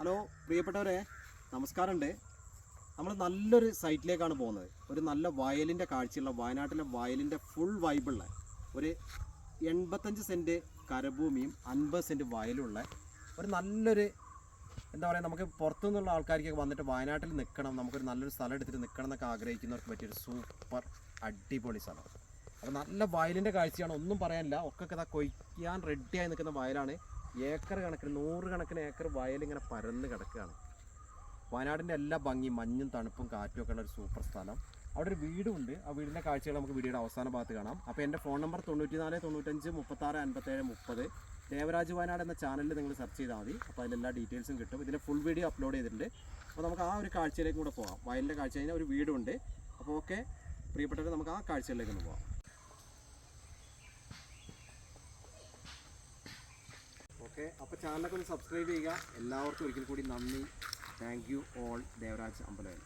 Hello പ്രിയപ്പെട്ടവരെ, നമസ്കാരമുണ്ട്. നമ്മൾ നല്ലൊരു സൈറ്റിലേക്കാണ് പോകുന്നത്. ഒരു നല്ല വയലിൻ്റെ കാഴ്ചയുള്ള, വയനാട്ടിലെ വയലിൻ്റെ ഫുൾ വൈബുള്ള ഒരു 85 സെൻറ്റ് കരഭൂമിയും 50 സെൻറ്റ് വയലുള്ള ഒരു നല്ലൊരു എന്താ പറയുക, നമുക്ക് പുറത്തുനിന്നുള്ള ആൾക്കാർക്കൊക്കെ വന്നിട്ട് വയനാട്ടിൽ നിൽക്കണം, നമുക്കൊരു നല്ലൊരു സ്ഥലം എടുത്തിട്ട് നിൽക്കണം എന്നൊക്കെ ആഗ്രഹിക്കുന്നവർക്ക് പറ്റിയൊരു സൂപ്പർ അടിപൊളി സ്ഥലം. അപ്പോൾ നല്ല വയലിൻ്റെ കാഴ്ചയാണ്, ഒന്നും പറയാനില്ല. ഒക്കെ ഇതാ കൊയ്യാൻ റെഡിയായി നിൽക്കുന്ന വയലാണ്. ഏക്കർ കണക്കിന് 100 കണക്കിന് ഏക്കർ വയലിങ്ങനെ പരന്ന് കിടക്കുകയാണ്. വയനാടിൻ്റെ എല്ലാ ഭംഗിയും മഞ്ഞും തണുപ്പും കാറ്റും ഒക്കെ ഉള്ള ഒരു സൂപ്പർ സ്ഥലം. അവിടെ ഒരു വീടുണ്ട്. ആ വീടിൻ്റെ കാഴ്ചകൾ നമുക്ക് വീഡിയോയുടെ അവസാന ഭാഗത്ത് കാണാം. അപ്പോൾ എൻ്റെ ഫോൺ നമ്പർ 94 95 36 57 30. ദേവരാജ് വയനാട് എന്ന ചാനലിൽ നിങ്ങൾ സെർച്ച് ചെയ്താൽ മതി. അപ്പോൾ അതിലെല്ലാ ഡീറ്റെയിൽസും കിട്ടും. ഇതിൻ്റെ ഫുൾ വീഡിയോ അപ്ലോഡ് ചെയ്തിട്ടുണ്ട്. അപ്പോൾ നമുക്ക് ആ ഒരു കാഴ്ചയിലേക്ക് കൂടെ പോകാം. വയലിൻ്റെ കാഴ്ച കഴിഞ്ഞാൽ ഒരു വീടുണ്ട്. അപ്പോൾ ഓക്കെ പ്രിയപ്പെട്ടവർ, നമുക്ക് ആ കാഴ്ചയിലേക്ക് ഒന്ന് പോകാം. ഓക്കെ, അപ്പോൾ ചാനലൊക്കെ ഒന്ന് സബ്സ്ക്രൈബ് ചെയ്യുക. എല്ലാവർക്കും ഒരിക്കൽ കൂടി നന്ദി. Thank you all. Devaraj Ambalavayal.